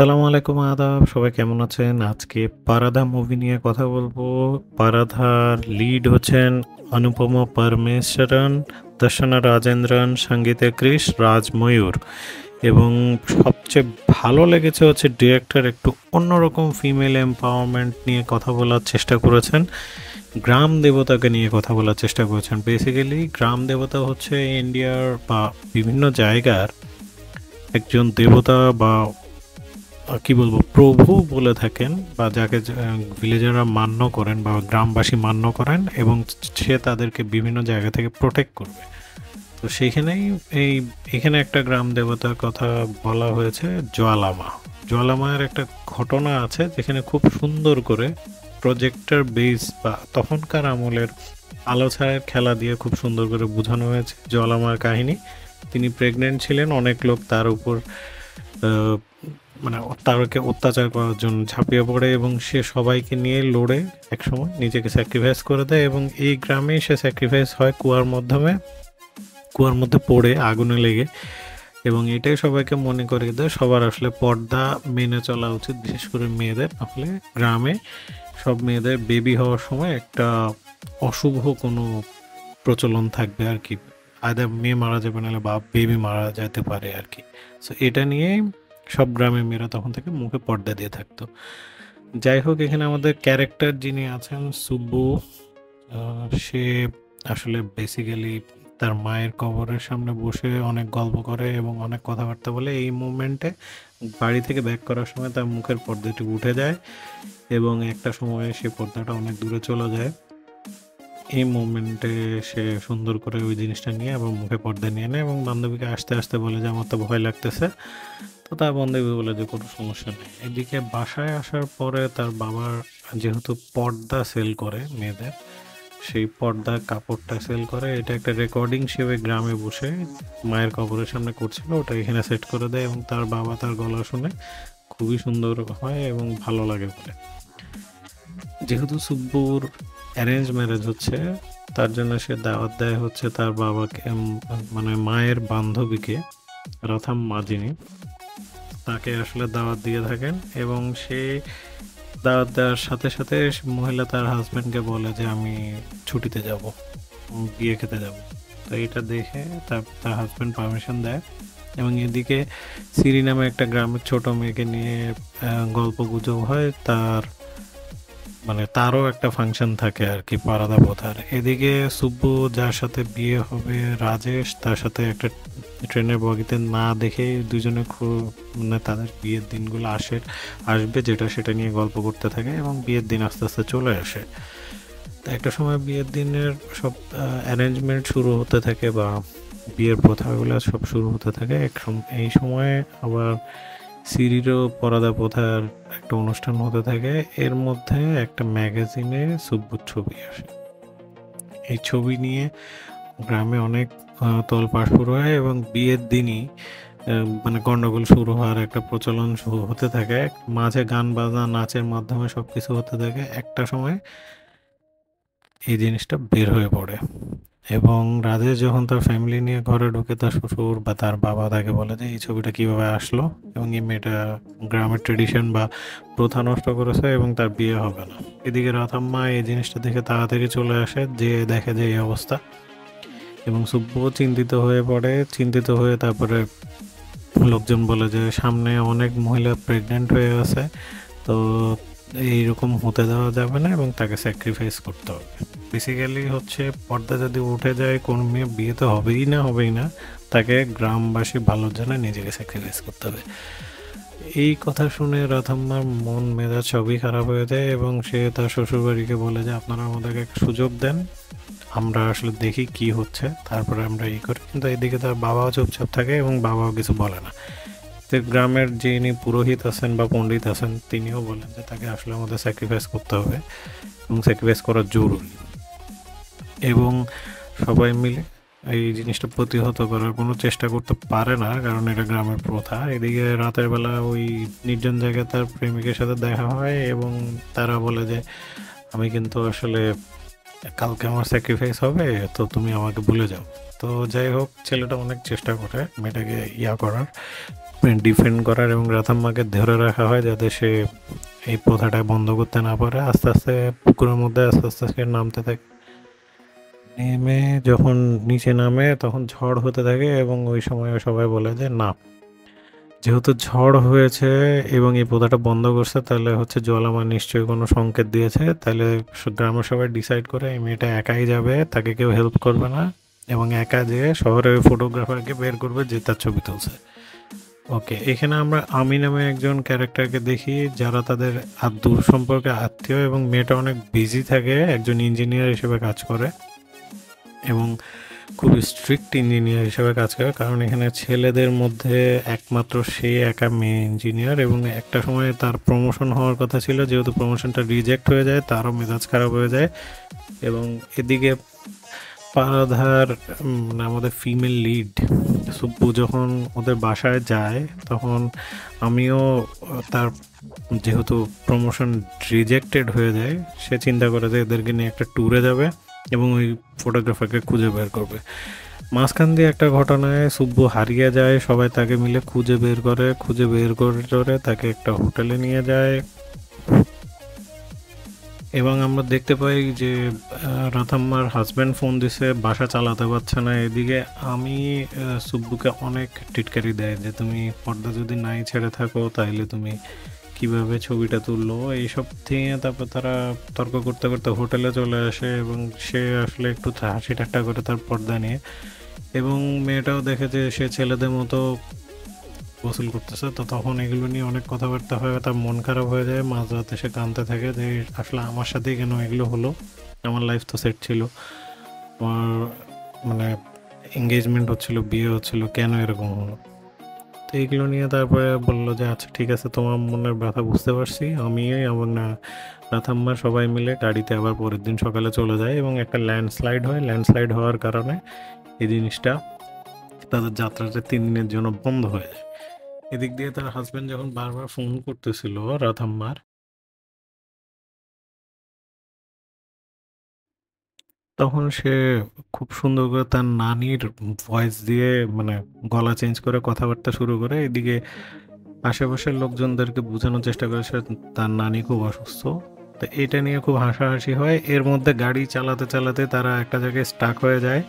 আসসালামু আলাইকুম আদাব সবাই কেমন আছেন? আজকে 'পারাধা' মুভি নিয়ে কথা বলবো। 'পারাধা'র লিড হচ্ছেন অনুপমা পরমেশ্বরন, দর্শনা রাজেন্দ্রন, সঙ্গীতে কৃষ, রাজ ময়ূর এবং সবচেয়ে ভালো লেগেছে হচ্ছে ডিরেক্টর একটু অন্যরকম ফিমেল এম্পাওয়ারমেন্ট নিয়ে কথা বলার চেষ্টা করেছেন। গ্রাম দেবতাকে নিয়ে কথা বলার চেষ্টা করেছেন। বেসিক্যালি গ্রাম দেবতা হচ্ছে ইন্ডিয়ার বা বিভিন্ন জায়গার একজন দেবতা বা কি বলবো প্রভু বলে থাকেন বা যাকে ভিলেজাররা মান্য করেন বা গ্রামবাসী মান্য করেন এবং সে তাদেরকে বিভিন্ন জায়গা থেকে প্রোটেক্ট করবে। তো সেইখানেই এখানে একটা গ্রাম দেবতার কথা বলা হয়েছে জ্বালামা। জ্বালামার একটা ঘটনা আছে যেখানে খুব সুন্দর করে প্রজেক্টর বেস বা তখনকার আমলের আলো ছায়ার খেলা দিয়ে খুব সুন্দর করে বোঝানো হয়েছে জ্বালামার কাহিনী। তিনি প্রেগনেন্ট ছিলেন, অনেক লোক তার উপর মানে তাকে অত্যাচার করার জন্য ঝাঁপিয়ে পড়ে এবং সে সবাইকে নিয়ে লড়ে একসময় নিজেকে স্যাক্রিফাইস করে দেয় এবং এই গ্রামে সে স্যাক্রিফাইস হয় কুয়ার মধ্যে পড়ে আগুনে লেগে। এবং এটাই সবাইকে মনে করিয়ে দেয় সবার আসলে পর্দা মেনে চলা উচিত, বিশেষ করে মেয়েদের। তাহলে গ্রামে সব মেয়েদের বেবি হওয়ার সময় একটা অশুভ কোনো প্রচলন থাকবে আর কি, আয়দা মেয়ে মারা যাবে নাহলে বা বেবি মারা যেতে পারে আর কি। সো এটা নিয়ে সব গ্রামের মেয়েরা তখন থেকে মুখে পর্দা দিয়ে থাকতো। যাই হোক, এখানে আমাদের ক্যারেক্টার যিনি আছেন সুব্বু, সে আসলে বেসিক্যালি তার মায়ের কবরের সামনে বসে অনেক গল্প করে এবং অনেক কথাবার্তা বলে। এই মুভমেন্টে বাড়ি থেকে ব্যাক করার সময় তার মুখের পর্দাটি উঠে যায় এবং একটা সময়ে সে পর্দাটা অনেক দূরে চলে যায়। এই মুভমেন্টে সে সুন্দর করে ওই জিনিসটা নিয়ে এবং মুখে পর্দা নিয়ে নেয় এবং বান্ধবীকে আসতে আসতে বলে যে আমার তো ভয় লাগতেছে। তো তার বান্ধবী বলে যে কোনো সমস্যা নেই। এদিকে বাসায় আসার পরে তার বাবার যেহেতু পর্দা সেল করে মেয়েদের, সেই পর্দা কাপড়টা সেল করে, এটা একটা রেকর্ডিং সেবে গ্রামে বসে মায়ের কবরের সামনে করছিল, ওটা এখানে সেট করে দেয় এবং তার বাবা তার গলা শুনে খুবই সুন্দর হয় এবং ভালো লাগে বলে। যেহেতু সুব্বুর অ্যারেঞ্জ ম্যারেজ হচ্ছে, তার জন্য সে দাওয়াত দেয় হচ্ছে তার বাবাকে, মানে মায়ের বান্ধবীকে, রথাম মা যিনি, তাকে আসলে দাওয়াত দিয়ে থাকেন এবং সে দাওয়াত দেওয়ার সাথে সাথে মহিলা তার হাজব্যান্ডকে বলে যে আমি ছুটিতে যাব, বিয়ে খেতে যাব। তো এটা দেখে তার হাজব্যান্ড পারমিশন দেয় এবং এদিকে সিরি নামে একটা গ্রামের ছোট মেয়েকে নিয়ে গল্প গুজব হয়। তারও একটা ফাংশন থাকে আর কি, পারাদা প্রথার। এদিকে সুব্বু যার সাথে বিয়ে হবে রাজেশ, তার সাথে একটা ট্রেনের বগিতে না দেখে দুজনে খুব তাদের বিয়ের দিনগুলো আসবে যেটা সেটা নিয়ে গল্প করতে থাকে এবং বিয়ের দিন আস্তে আস্তে চলে আসে। তো একটা সময় বিয়ের দিনের সব অ্যারেঞ্জমেন্ট শুরু হতে থাকে বা বিয়ের প্রথাগুলো সব শুরু হতে থাকে। এই সময়ে আবার সিরিরও পরাদা প্রথার একটা অনুষ্ঠান হতে থাকে। এর মধ্যে একটা ম্যাগাজিনে সুব্বুর ছবি আসে। এই ছবি নিয়ে গ্রামে অনেক তোলপাড় শুরু হয় এবং বিয়ের দিনই গন্ডগোল শুরু হওয়ার একটা প্রচলন শুরু হতে থাকে। মাঝে গান বাজনা নাচের মাধ্যমে সবকিছু হতে থাকে। একটা সময় এই জিনিসটা বের হয়ে পড়ে এবং রাজেশ যখন তার ফ্যামিলি নিয়ে ঘরে ঢুকে, তার শ্বশুর বা তার বাবা তাকে বলে যে এই ছবিটা কিভাবে আসলো এবং এই মেয়েটা গ্রামের ট্রেডিশন বা প্রথা নষ্ট করেছে এবং তার বিয়ে হবে না। এদিকে রাতাম্মা এই জিনিসটা দেখে তাড়াতাড়ি চলে আসে, যে দেখে যে এই অবস্থা এবং সুব্বু চিন্তিত হয়ে পড়ে। চিন্তিত হয়ে তারপরে লোকজন বলে যে সামনে অনেক মহিলা প্রেগনেন্ট হয়ে আছে, তো এইরকম হতে দেওয়া যাবে না এবং তাকে স্যাক্রিফাইস করতে হবে। বেসিক্যালি হচ্ছে পর্দা যদি উঠে যায় কোন মেয়ে বিয়ে তো হবেই না, তাকে গ্রামবাসী ভালোর জন্য নিজেকে স্যাক্রিফাইস করতে হবে। এই কথা শুনে রথম্মার মন মেজাজ সবই খারাপ হয়ে যায় এবং সে তার শ্বশুরবাড়িকে বলে যে আপনারা আমাদেরকে একটা সুযোগ দেন, আমরা আসলে দেখি কি হচ্ছে, তারপরে আমরা করি। কিন্তু এদিকে তার বাবাও চুপচাপ থাকে এবং বাবাও কিছু বলে না। তো গ্রামের যিনি পুরোহিত আছেন বা পণ্ডিত আছেন, তিনিও বলেন যে তাকে আসলে আমাদের স্যাক্রিফাইস করতে হবে এবং স্যাক্রিফাইস করা জরুরি। এবং সবাই মিলে এই জিনিসটা প্রতিহত করার কোনো চেষ্টা করতে পারে না, কারণ এটা গ্রামের প্রথা। এদিকে রাতের বেলা ওই নির্জন জায়গায় তার প্রেমিকের সাথে দেখা হয় এবং তারা বলে যে আমি কিন্তু আসলে কালকে আমার স্যাক্রিফাইস হবে, তো তুমি আমাকে ভুলে যাও। তো যাই হোক, ছেলেটা অনেক চেষ্টা করে মেয়েটাকে করার, ডিফেন্ড করার, এবং রাথাম্মাকে ধরে রাখা হয় যাতে সে এই প্রথাটা বন্ধ করতে না পারে। আস্তে আস্তে পুকুরের মধ্যে আস্তে আস্তে সে নামতে থাকে। নেমে যখন নিচে নামে তখন ঝড় হতে থাকে, এবং ওই সময় সবাই বলে যে না, যেহেতু ঝড় হয়েছে এবং এই প্রথাটা বন্ধ করছে, তাহলে হচ্ছে জলামা নিশ্চয়ই কোনো সংকেত দিয়েছে। তাহলে গ্রামের সবাই ডিসাইড করে এই মেয়েটা একাই যাবে, তাকে কেউ হেল্প করবে না, এবং একা যেয়ে শহরের ফটোগ্রাফারকে বের করবে যে তার ছবি তুলছে। ওকে, এখানে আমরা আমি নামে একজন ক্যারেক্টারকে দেখি যারা তাদের দূর সম্পর্কে আত্মীয়, এবং মেয়েটা অনেক বিজি থাকে, একজন ইঞ্জিনিয়ার হিসেবে কাজ করে, এবং খুব স্ট্রিক্ট ইঞ্জিনিয়ার হিসেবে কাজ করে, কারণ এখানে ছেলেদের মধ্যে একমাত্র সে একা মেয়ে ইঞ্জিনিয়ার। এবং একটা সময় তার প্রমোশন হওয়ার কথা ছিল, যেহেতু প্রমোশনটা রিজেক্ট হয়ে যায় তারও মেজাজ খারাপ হয়ে যায়। এবং এদিকে পারাধার আমাদের ফিমেল লিড সুব্বু যখন ওদের বাসায় যায়, তখন আমিও তার যেহেতু প্রমোশন রিজেক্টেড হয়ে যায়, সে চিন্তা করে যে এদেরকে নিয়ে একটা ট্যুরে যাবে এবং ওই ফটোগ্রাফারকে খুঁজে বের করবে। মাঝখান দিয়ে একটা ঘটনায় সুব্বু হারিয়ে যায়, সবাই তাকে মিলে খুঁজে বের করে তাকে একটা হোটেলে নিয়ে যায়, এবং আমরা দেখতে পাই যে রাথাম্মার হাজব্যান্ড ফোন দিছে, বাসা চালাতে পারছে না। এদিকে আমি সুব্বুকে অনেক টিটকারি দেয় যে তুমি পর্দা যদি নাই ছেড়ে থাকো তাহলে তুমি কিভাবে ছবিটা তুললো, এইসব থেকে তারপর তারা তর্ক করতে করতে হোটেলে চলে আসে, এবং সে আসলে একটু হাসি ঠাট্টা করে তার পর্দা নিয়ে, এবং মেয়েটাও দেখে যে সে ছেলেদের মতো গোসল করতেছে। তো তখন এগুলো নিয়ে অনেক কথাবার্তা হয়, তার মন খারাপ হয়ে যায়, মাঝরাতে সে কাঁদতে থাকে যে আসলে আমার সাথেই কেন এগুলো হলো, আমার লাইফ তো সেট ছিল, আমার মানে এঙ্গেজমেন্ট হচ্ছিল, বিয়ে হচ্ছিল, কেন এরকম হলো। তো এইগুলো নিয়ে তারপরে বললো যে আচ্ছা ঠিক আছে, তোমার মনের ব্যথা বুঝতে পারছি। আমি এবং রাথাম্মা সবাই মিলে গাড়িতে আবার পরের দিন সকালে চলে যায়, এবং একটা ল্যান্ডস্লাইড হয়। ল্যান্ডস্লাইড হওয়ার কারণে এই জিনিসটা তাদের যাত্রাটা 3 দিনের জন্য বন্ধ হয়ে যায়। এদিক দিয়ে তার হাজবেন্ড যখন বারবার ফোন করতেছিল রাধাম্মার, তখন সে খুব সুন্দর করে তার নানির ভয়েস দিয়ে মানে গলা চেঞ্জ করে কথাবার্তা শুরু করে। এদিকে আশেপাশের লোকজনদেরকে বোঝানোর চেষ্টা করে সে তার নানি খুব অসুস্থ। তো এটা নিয়ে খুব হাসাহাসি হয়। এর মধ্যে গাড়ি চালাতে চালাতে তারা একটা জায়গায় স্টাক হয়ে যায়,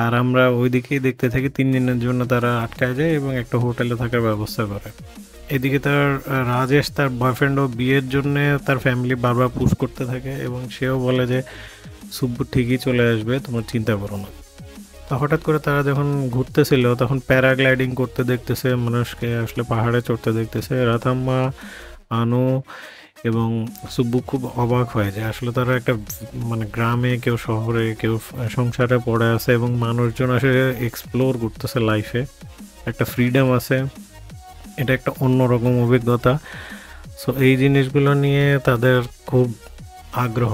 আর আমরা ওইদিকেই দেখতে থাকি। 3 দিনের জন্য তারা আটকায় যায় এবং একটা হোটেলে থাকার ব্যবস্থা করে। এদিকে তার রাজেশ তার বয়ফ্রেন্ডও বিয়ের জন্য তার ফ্যামিলি বারবার পুশ করতে থাকে, এবং সেও বলে যে সুব্বু ঠিকই চলে আসবে, তোমার চিন্তা করো না। তো হঠাৎ করে তারা যখন ঘুরতেছিল তখন প্যারাগ্লাইডিং করতে দেখতেছে মানুষকে, আসলে পাহাড়ে চড়তে দেখতেছে রাথাম্মা, আনু এবং সুব্বু। খুব অবাক হয় যে আসলে তারা একটা মানে গ্রামে, কেউ শহরে, কেউ সংসারে পড়ে আছে, এবং মানুষজন আসলে এক্সপ্লোর করতেছে লাইফে, একটা ফ্রিডম আছে, এটা একটা অন্যরকম অভিজ্ঞতা। সো এই জিনিসগুলো নিয়ে তাদের খুব আগ্রহ।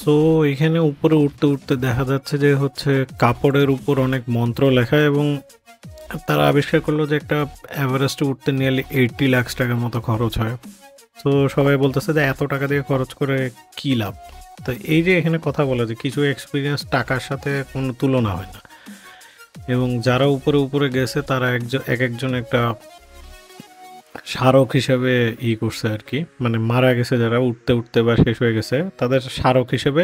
সো এখানে উপরে উঠতে উঠতে দেখা যাচ্ছে যে হচ্ছে কাপড়ের উপর অনেক মন্ত্র লেখা, এবং তারা আবিষ্কার করলো যে একটা এভারেস্টে উঠতে নিয়ারলি 80 লাখ টাকার মতো খরচ হয়। তো সবাই বলতেছে যে এত টাকা দিয়ে খরচ করে কী লাভ। তো এই যে এখানে কথা বলে যে কিছু এক্সপিরিয়েন্স টাকার সাথে কোনো তুলনা হয় না, এবং যারা উপরে উপরে গেছে তারা এক একজন একটা স্মারক হিসেবে করছে আর কি, মানে মারা গেছে যারা উঠতে উঠতে বা শেষ হয়ে গেছে, তাদের স্মারক হিসেবে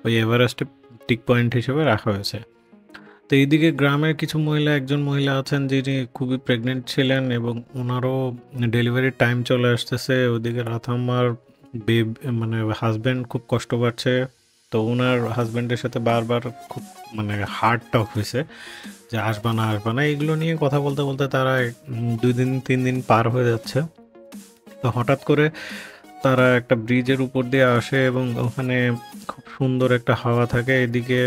ওই এভারেস্টে টিক পয়েন্ট হিসেবে রাখা হয়েছে। তো এইদিকে গ্রামের কিছু মহিলা, একজন মহিলা আছেন যিনি খুবই প্রেগনেন্ট ছিলেন, এবং ওনারও ডেলিভারির টাইম চলে আসতেছে। ওইদিকে রাথাম্মার মানে হাজব্যান্ড খুব কষ্ট পাচ্ছে। তো ওনার হাজব্যান্ডের সাথে বারবার খুব মানে হার্ড টক হয়েছে যে আসবা না আসবা না, এগুলো নিয়ে কথা বলতে বলতে তারা 2 দিন 3 দিন পার হয়ে যাচ্ছে। তো হঠাৎ করে তারা একটা ব্রিজের উপর দিয়ে আসে, এবং ওখানে খুব সুন্দর একটা হাওয়া থাকে। এদিকে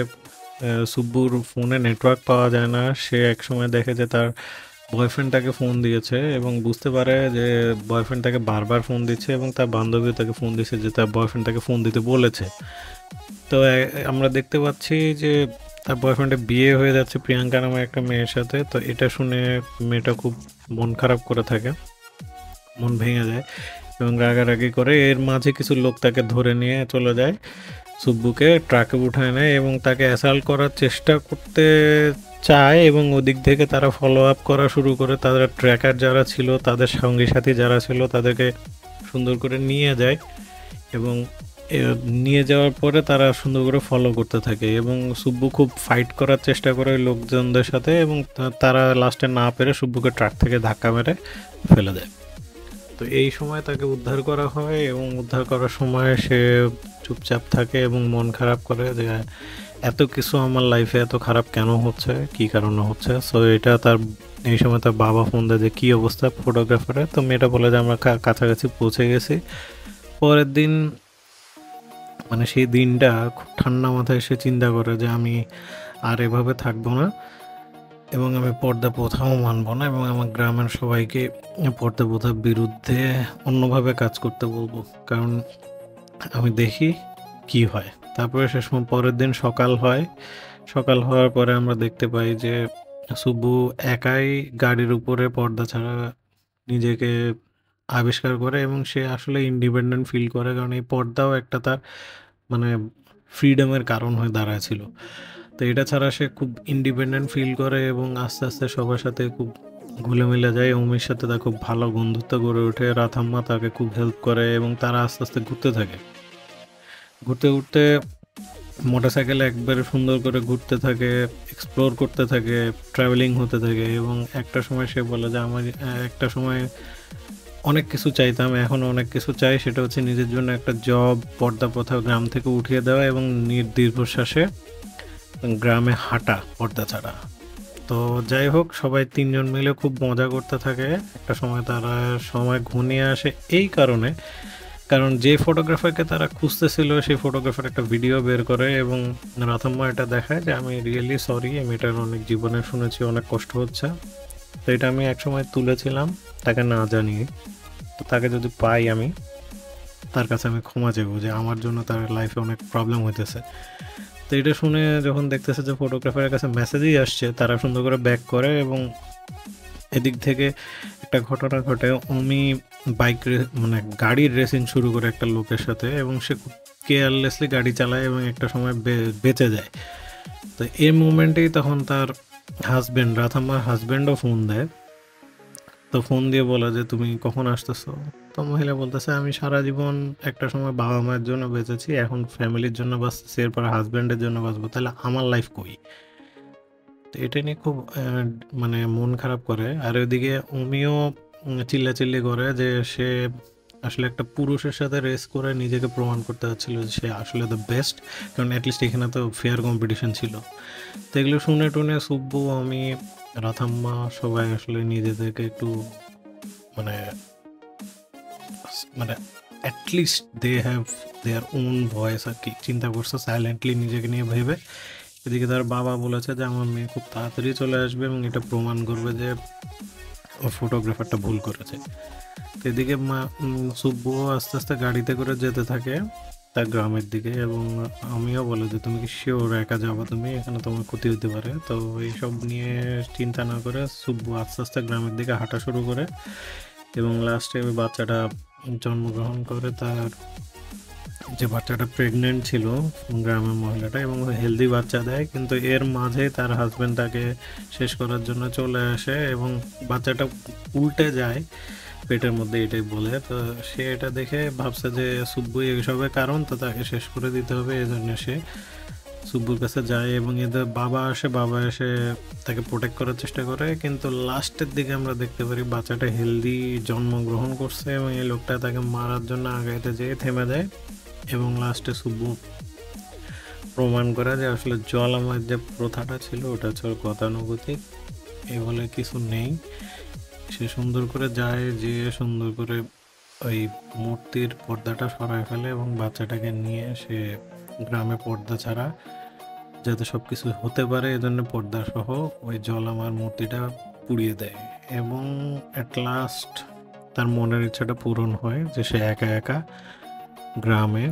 সুব্বুর ফোনে নেটওয়ার্ক পাওয়া যায় না। সে এক সময় দেখে যে তার বয়ফ্রেন্ড তাকে ফোন দিয়েছে, এবং বুঝতে পারে যে বয়ফ্রেন্ড তাকে বারবার ফোন দিচ্ছে, এবং তার বান্ধবীও তাকে ফোন দিচ্ছে যে তার বয়ফ্রেন্ড তাকে ফোন দিতে বলেছে। তো আমরা দেখতে পাচ্ছি যে তার বয়ফ্রেন্ডের বিয়ে হয়ে যাচ্ছে প্রিয়াঙ্কা নামে একটা মেয়ের সাথে। তো এটা শুনে মেয়েটা খুব মন খারাপ করে থাকে, মন ভেঙে যায় এবং রাগারাগি করে। এর মাঝে কিছু লোক তাকে ধরে নিয়ে চলে যায়, সুব্বুকে ট্রাকে উঠায় নেয় এবং তাকে অ্যাসাল্ট করার চেষ্টা করতে চায় এবং ওদিক থেকে তারা ফলো আপ করা শুরু করে। তাদের ট্র্যাকার যারা ছিল, তাদের সঙ্গী সাথী যারা ছিল, তাদেরকে সুন্দর করে নিয়ে যায় এবং এ, নিয়ে যাওয়ার পরে তারা সুন্দর করে ফলো করতে থাকে এবং সুব্বু খুব ফাইট করার চেষ্টা করে ওই লোকজনদের সাথে এবং তারা লাস্টে না পেরে সুব্বুকে ট্রাক থেকে ধাক্কা মেরে ফেলে দেয়। তো এই সময় তাকে উদ্ধার করা হয় এবং উদ্ধার করার সময় সে চুপচাপ থাকে এবং মন খারাপ করে যে এত কিছু আমার লাইফে এত খারাপ কেন হচ্ছে, কি কারণে হচ্ছে। সো এটা তার এই সময় তার বাবা ফোন দেয় যে কী অবস্থা ফটোগ্রাফারের। তো মেয়েটা বলে যে আমরা কাছাকাছি পৌঁছে গেছি। পরের দিন মানে সেই দিনটা খুব ঠান্ডা মাথায় সে চিন্তা করে যে আমি আর এভাবে থাকবো না এবং আমি পর্দা প্রথাও মানব না এবং আমার গ্রামের সবাইকে পর্দা প্রথার বিরুদ্ধে অন্যভাবে কাজ করতে বলবো, কারণ আমি দেখি কি হয়। তারপরে সে সময় পরের দিন সকাল হয়। সকাল হওয়ার পরে আমরা দেখতে পাই যে সুব্বু একাই গাড়ির উপরে পর্দা ছাড়া নিজেকে আবিষ্কার করে এবং সে আসলে ইন্ডিপেন্ডেন্ট ফিল করে, কারণ এই পর্দাও একটা তার মানে ফ্রিডমের কারণ হয়ে দাঁড়ায় ছিল। তো এটা ছাড়া সে খুব ইন্ডিপেন্ডেন্ট ফিল করে এবং আস্তে আস্তে সবার সাথে খুব ঘুলে মিলে যায়। অমির সাথে তার খুব ভালো বন্ধুত্ব গড়ে ওঠে। রাথাম্মা তাকে খুব হেল্প করে এবং তারা আস্তে আস্তে ঘুরতে থাকে। ঘুরতে ঘুরতে মোটরসাইকেলে একবারে সুন্দর করে ঘুরতে থাকে, এক্সপ্লোর করতে থাকে, ট্রাভেলিং হতে থাকে এবং একটা সময় সে বলে যে আমার একটা সময় অনেক কিছু চাইতাম, এখনও অনেক কিছু চাই, সেটা হচ্ছে নিজের জন্য একটা জব, পর্দা প্রথা গ্রাম থেকে উঠিয়ে দেওয়া এবং দীর্ঘশ্বাসে গ্রামে হাঁটা পর্দা ছাড়া। তো যাই হোক, সবাই তিনজন মিলে খুব মজা করতে থাকে। একটা সময় তারা সময় ঘনিয়ে আসে এই কারণে, কারণ যে ফটোগ্রাফারকে তারা খুঁজতেছিল সেই ফটোগ্রাফার একটা ভিডিও বের করে এবং রাথাম্মা এটা দেখায় যে আমি রিয়েলি সরি, আমি এটার অনেক জীবনে শুনেছি, অনেক কষ্ট হচ্ছে। তো এটা আমি একসময় তুলেছিলাম তাকে না জানিয়ে। তো তাকে যদি পাই আমি তার কাছে আমি ক্ষমা চাইবো যে আমার জন্য তার লাইফে অনেক প্রবলেম হইতেছে। তো এটা শুনে যখন দেখতেছে যে ফটোগ্রাফারের কাছে মেসেজই আসছে, তারা সুন্দর করে ব্যাক করে এবং এদিক থেকে একটা ঘটনা ঘটে। অমি বাইক মানে গাড়ির রেসিং শুরু করে একটা লোকের সাথে এবং সে খুব কেয়ারলেসলি গাড়ি চালায় এবং একটা সময় বেঁচে যায়। তো এই মুমেন্টেই তখন তার হাজব্যান্ড, রাথাম্মার হাজব্যান্ডও ফোন দেয়। তো ফোন দিয়ে বলে যে তুমি কখন আসতেছো। তো মহিলা বলতেছে আমি সারা জীবন একটা সময় বাবা মায়ের জন্য বেঁচেছি, এখন ফ্যামিলির জন্য বাঁচতেছি, এরপর হাজব্যান্ডের জন্য বাঁচবো, তাহলে আমার লাইফ কই। তো এটা নিয়ে খুব মানে মন খারাপ করে। আর ওইদিকে উমিও চিল্লাচিল্লি করে যে সে আসলে একটা পুরুষের সাথে রেস করে নিজেকে প্রমাণ করতে হচ্ছিল যে সে আসলে দ্য বেস্ট, কারণ অ্যাটলিস্ট এখানে তো ফেয়ার কম্পিটিশন ছিল। তো এগুলো শুনে টুনে সুব্বু, আমি, রাথাম্মা সবাই আসলে নিজেদেরকে একটু মানে মানে at least they have their own voice আর কি চিন্তা করছে সাইলেন্টলি নিজেকে নিয়ে ভেবে। এদিকে তার বাবা বলেছে যে আমার মেয়ে খুব তাড়াতাড়ি চলে আসবে এবং এটা প্রমাণ করবে যে ফটোগ্রাফারটা ভুল করেছে। তো এদিকে সুব্বুও আস্তে আস্তে গাড়িতে করে যেতে থাকে তার গ্রামের দিকে এবং আমিও বলে যে তুমি কি শিওর একা যাবো, তুমি এখানে তোমার ক্ষতি হতে পারে। তো এইসব নিয়ে চিন্তা না করে সুব্বু আস্তে আস্তে গ্রামের দিকে হাঁটা শুরু করে এবং লাস্টে ওই বাচ্চাটা জন্মগ্রহণ করে। তার যে বাচ্চাটা প্রেগনেন্ট ছিল গ্রামের মহিলাটা এবং হেলদি বাচ্চা দেয়, কিন্তু এর মাঝে তার হাজব্যান্ড তাকে শেষ করার জন্য চলে আসে এবং বাচ্চাটা উল্টে যায় পেটের মধ্যে, এটাই বলে। তো সে এটা দেখে ভাবছে যে সুব্বু এইসবের কারণ, তো তাকে শেষ করে দিতে হবে। এই জন্য সে সুব্বুর কাছে যায় এবং এদের বাবা আসে, বাবা এসে তাকে প্রোটেক্ট করার চেষ্টা করে। কিন্তু লাস্টের দিকে আমরা দেখতে পারি বাচ্চাটা হেলদি জন্মগ্রহণ করছে এবং এই লোকটা তাকে মারার জন্য আগাইতে যেয়ে থেমে দেয় এবং লাস্টে সুব্বু প্রমাণ করে যে আসলে জল আমার যে প্রথাটা ছিল ওটা হচ্ছে গতানুগতিক, এ বলে কিছু নেই। সে সুন্দর করে যায়, যে সুন্দর করে ওই মূর্তির পর্দাটা সরায় ফেলে এবং বাচ্চাটাকে নিয়ে সে গ্রামে পর্দা ছাড়া যাতে সব কিছু হতে পারে এজন্য পর্দা সহ ওই জল আমার মূর্তিটা পুড়িয়ে দেয় এবং অ্যাট লাস্ট তার মনের ইচ্ছাটা পূরণ হয় যে সে একা একা গ্রামে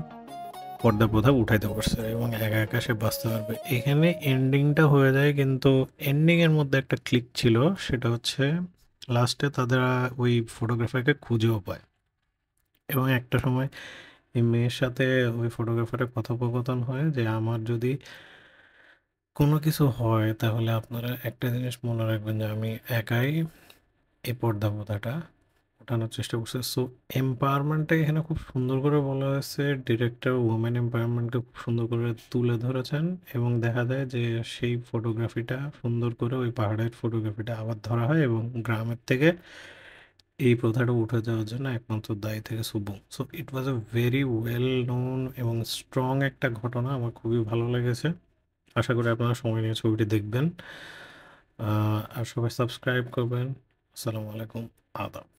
পর্দা প্রথা উঠাইতে পারছে এবং একা একা সে বাঁচতে পারবে। এখানে এন্ডিংটা হয়ে যায়, কিন্তু এন্ডিংয়ের মধ্যে একটা ক্লিক ছিল, সেটা হচ্ছে লাস্টে তাদের ওই ফটোগ্রাফারকে খুঁজেও পায় এবং একটা সময় এই মেয়ের সাথে ওই ফটোগ্রাফারের কথোপকথন হয় যে আমার যদি কোনো কিছু হয় তাহলে আপনারা একটা জিনিস মনে রাখবেন যে আমি একাই এই পর্দা প্রথাটা ওঠানোর চেষ্টা করছে। সো এম্পাওয়ারমেন্টটা এখানে খুব সুন্দর করে বলা হয়েছে, ডিরেক্টর ওমেন এম্পাওয়ারমেন্টকে খুব সুন্দর করে তুলে ধরেছেন এবং দেখা যায় যে সেই ফটোগ্রাফিটা সুন্দর করে ওই পাহাড়ের ফটোগ্রাফিটা আবার ধরা হয় এবং গ্রামের থেকে এই প্রথাটা উঠে যাওয়ার জন্য একমাত্র দায়ী থেকে সুবুং। So it was a very well known এবং স্ট্রং একটা ঘটনা, আমার খুবই ভালো লেগেছে। আশা করি আপনারা সময় নিয়ে ছবিটি দেখবেন আর সবাই সাবস্ক্রাইব করবেন। আসসালামু আলাইকুম, আদাব।